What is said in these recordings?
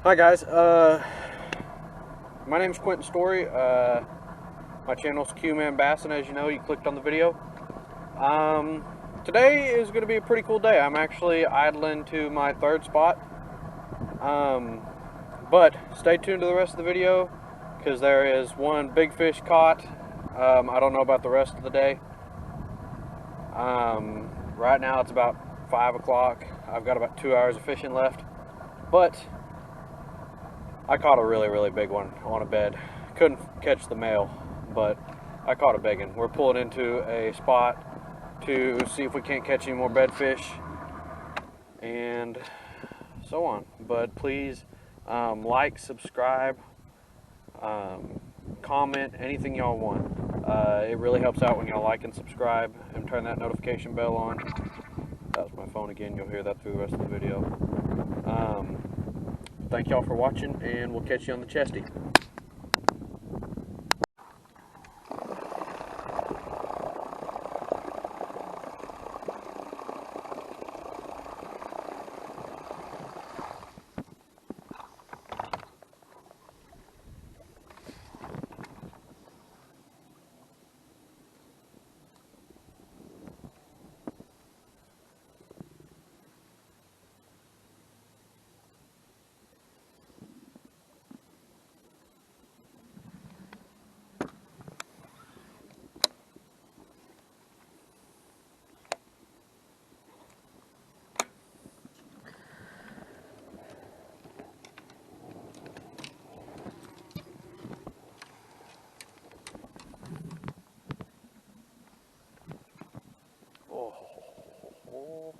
Hi guys, my name's Quentin Story. My channel's Q-Man Bassin. As you know, you clicked on the video. Today is going to be a pretty cool day. I'm actually idling to my third spot. But stay tuned to the rest of the video because there is one big fish caught. I don't know about the rest of the day. Right now it's about 5 o'clock. I've got about 2 hours of fishing left. But I caught a really big one on a bed. Couldn't catch the male, but I caught a big one. We're pulling into a spot to see if we can't catch any more bedfish and so on. But please like, subscribe, comment, anything y'all want. It really helps out when y'all like and subscribe and turn that notification bell on. That was my phone again. You'll hear that through the rest of the video. Thank y'all for watching, and we'll catch you on the chesty. Oh.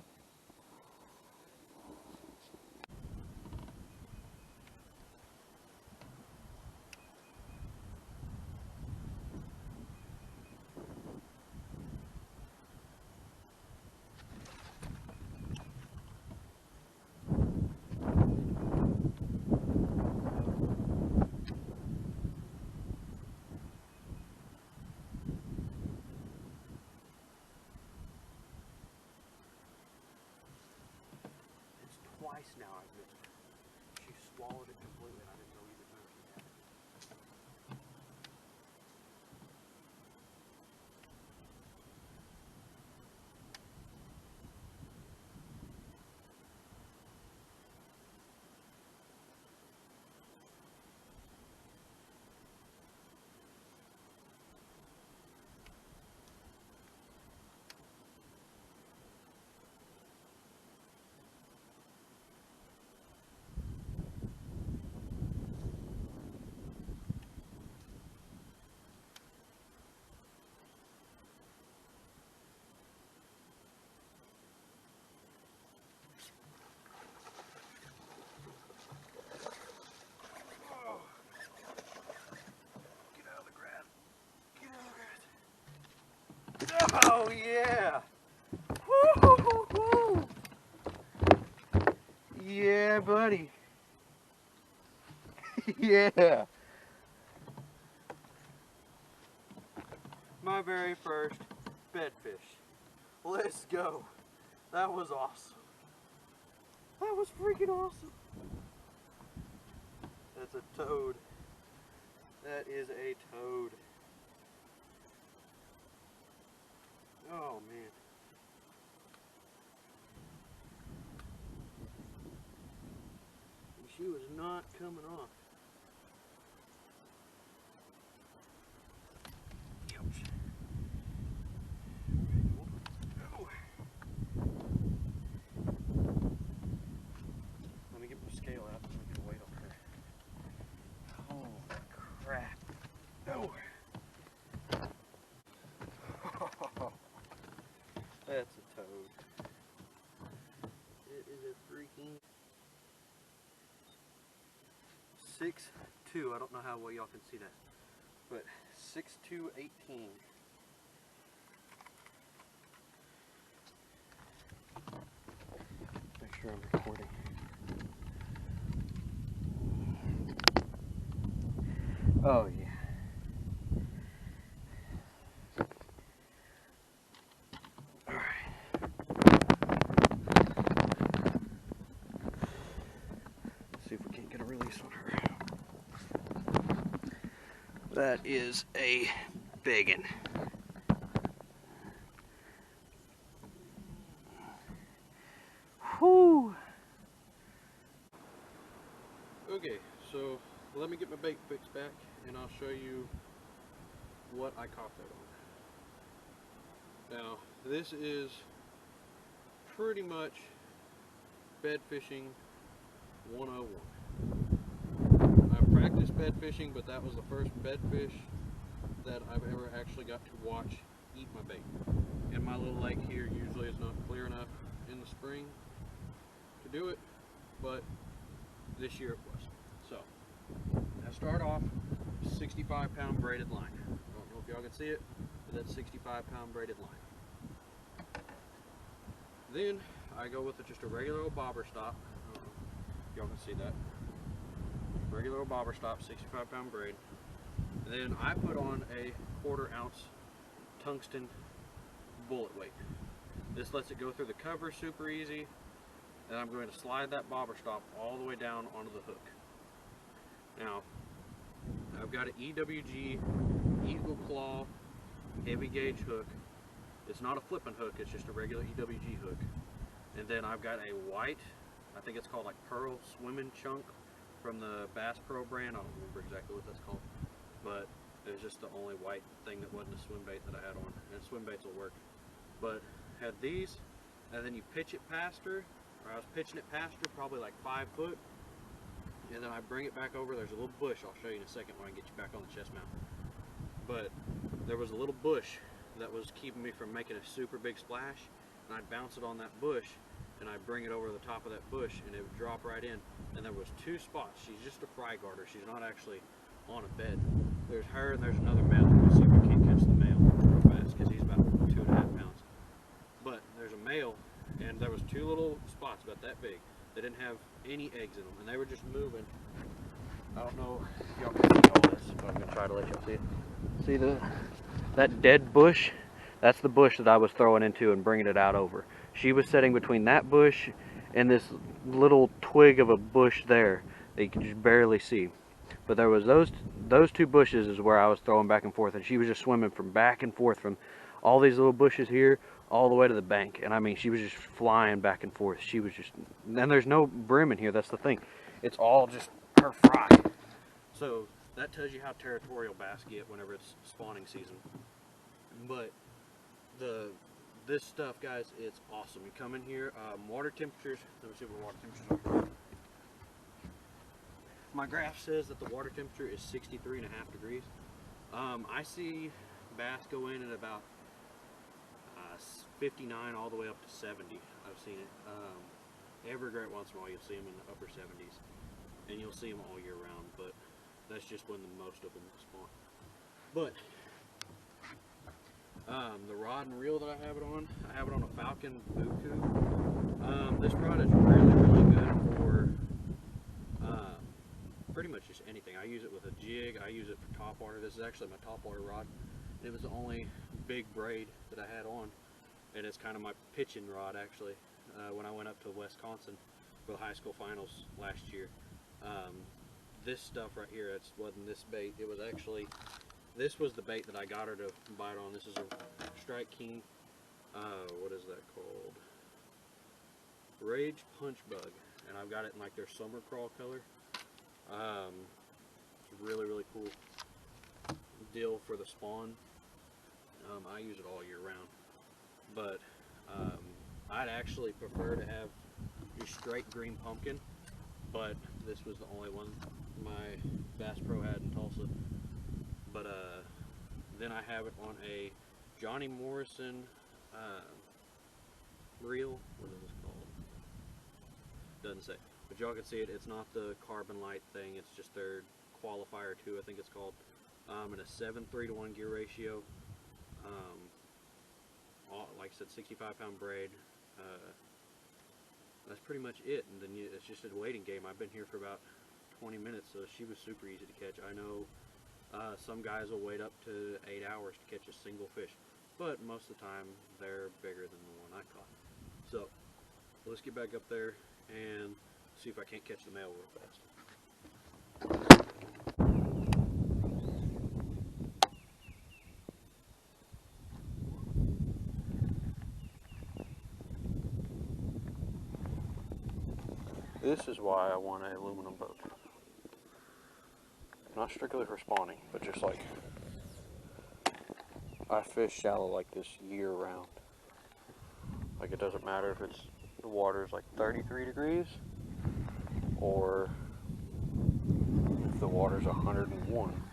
Twice now I've missed her. She swallowed it completely and I didn't know either time she had it. Oh yeah! Woo-hoo-hoo-hoo. Yeah, buddy. Yeah. My very first bedfish. Let's go. That was awesome. That was freaking awesome. That's a toad. That is a toad. Oh man. She was not coming off. Ouch. Oh. Let me get my scale out and we can weight on her. Holy crap. Oh. That's a toad. It is a freaking 6'2". I don't know how well y'all can see that, but 6'2", 18. Make sure I'm recording. Oh yeah. See if we can't get a really least on her. That is a biggin. Whew. Okay, so let me get my bait fixed back and I'll show you what I caught that on. Now, this is pretty much bed fishing 101. I've practiced bed fishing, but that was the first bed fish that I've ever actually got to watch eat my bait. And my little lake here usually is not clear enough in the spring to do it, but this year it was. So, I start off 65-pound braided line. I don't know if y'all can see it, but that's 65-pound braided line. Then I go with just a regular old bobber stop. Y'all can see that. Regular old bobber stop, 65-pound braid. And then I put on a 1/4 ounce tungsten bullet weight. This lets it go through the cover super easy. And I'm going to slide that bobber stop all the way down onto the hook. Now, I've got an EWG Eagle Claw heavy gauge hook. It's not a flipping hook, it's just a regular EWG hook. And then I've got a white, I think it's called like Pearl Swimming Chunk from the Bass Pro brand. I don't remember exactly what that's called, but it was just the only white thing that wasn't a swim bait that I had on. And swim baits will work. But had these, and then you pitch it past her, or I was pitching it past her probably like 5 foot, and then I bring it back over. There's a little bush, I'll show you in a second when I get you back on the chest mount. But there was a little bush that was keeping me from making a super big splash, and I'd bounce it on that bush, and I'd bring it over the top of that bush, and it would drop right in. And there was 2 spots. She's just a fry garter. She's not actually on a bed. There's her and there's another male. We'll see if we can't catch the male real fast because he's about 2.5 pounds. But there's a male, and there was 2 little spots about that big. They didn't have any eggs in them, and they were just moving. I don't know if y'all can see all this, but I'm gonna try to let y'all see it. See that dead bush? That's the bush that I was throwing into and bringing it out over. She was sitting between that bush and this little twig of a bush there that you can just barely see. But there was those 2 bushes is where I was throwing back and forth, and she was just swimming from back and forth from all these little bushes here all the way to the bank. And I mean, she was just flying back and forth. She was just, and there's no brim in here. That's the thing. It's all just her fry. So that tells you how territorial bass get whenever it's spawning season. But this stuff, guys, it's awesome. You come in here, water temperatures. Let me see what water temperatures are. My graph says that the water temperature is 63.5 degrees. I see bass go in at about 59 all the way up to 70. I've seen it. Every great once in a while you'll see them in the upper 70s, and you'll see them all year round, but that's just when the most of them spawn. But the rod and reel that I have it on a Falcon Buku. This rod is really good for pretty much just anything. I use it with a jig. I use it for topwater. This is actually my topwater rod. It was the only big braid that I had on, and it's kind of my pitching rod actually. When I went up to Wisconsin for the high school finals last year, this stuff right here, it wasn't this bait. It was actually, this was the bait that I got her to bite on. This is a Strike King, what is that called? Rage Punch Bug, and I've got it in like their summer crawl color. It's really cool deal for the spawn. I use it all year round, but I'd actually prefer to have just straight green pumpkin, but this was the only one my Bass Pro had in Tulsa. But then I have it on a Johnny Morrison reel. What is this called? Doesn't say. But y'all can see it. It's not the Carbon Light thing. It's just their Qualifier 2, I think it's called. And a 7:3 to 1 gear ratio. Like I said, 65-pound braid. That's pretty much it. And then it's just a waiting game. I've been here for about 20 minutes, so she was super easy to catch. I know some guys will wait up to 8 hours to catch a single fish, but most of the time they're bigger than the one I caught. So let's get back up there and see if I can't catch the male real fast. This is why I want an aluminum boat. Not strictly for spawning, but just like, I fish shallow like this year round. Like, it doesn't matter if it's, the water's like 33 degrees or if the water's 101.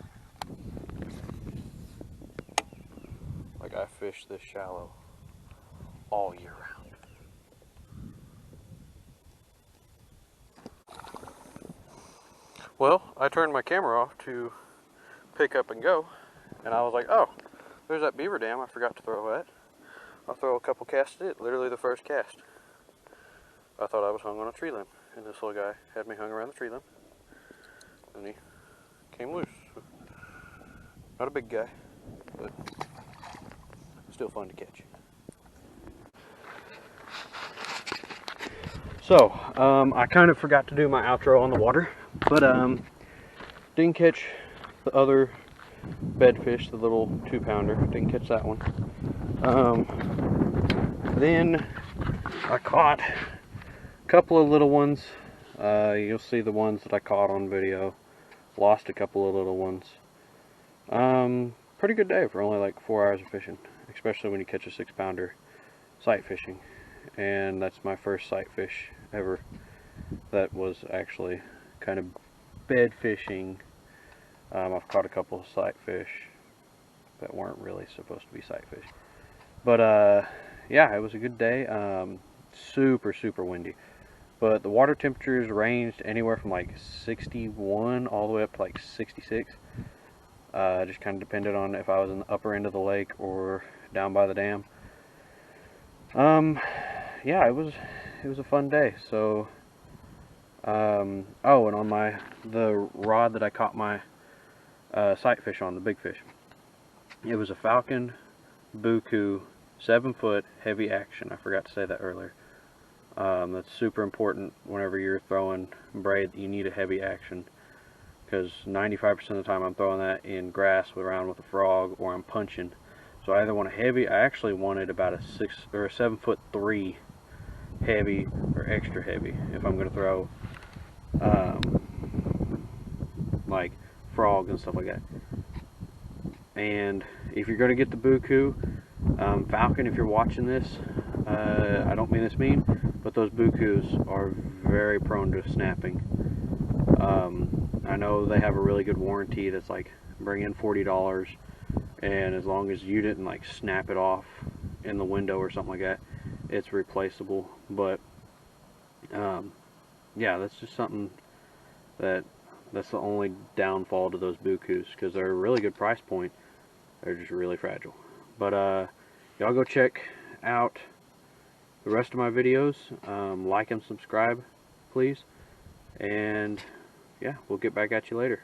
Like, I fish this shallow all year round. Well, I turned my camera off to pick up and go, and I was like, oh, there's that beaver dam I forgot to throw at. I'll throw a couple casts at it, literally the first cast. I thought I was hung on a tree limb, and this little guy had me hung around the tree limb, and he came loose. Not a big guy, but still fun to catch. So, I kind of forgot to do my outro on the water, but didn't catch the other bedfish, the little 2-pounder. Didn't catch that one. Then I caught a couple of little ones. You'll see the ones that I caught on video. Lost a couple of little ones. Pretty good day for only like 4 hours of fishing, especially when you catch a 6-pounder sight fishing. And that's my first sight fish ever that was actually kind of bed fishing. I've caught a couple of sight fish that weren't really supposed to be sight fish, but yeah, it was a good day. Super windy, but the water temperatures ranged anywhere from like 61 all the way up to like 66. Just kind of depended on if I was in the upper end of the lake or down by the dam. Yeah, it was a fun day. So oh, and on the rod that I caught my sight fish on, the big fish, it was a Falcon Buku 7-foot heavy action. I forgot to say that earlier. That's super important whenever you're throwing braid. You need a heavy action, because 95% of the time I'm throwing that in grass around with a frog, or I'm punching. So I either want a heavy, I actually wanted about a 6 or a 7'3" heavy or extra heavy if I'm going to throw like frogs and stuff like that. And if you're going to get the Buku, Falcon, if you're watching this, I don't mean this mean, but those Bukus are very prone to snapping. I know they have a really good warranty that's like, bring in $40, and as long as you didn't like snap it off in the window or something like that, it's replaceable. But yeah, that's just something that's the only downfall to those Bukus, because they're a really good price point. They're just really fragile. But y'all go check out the rest of my videos. Like and subscribe, please. And yeah, we'll get back at you later.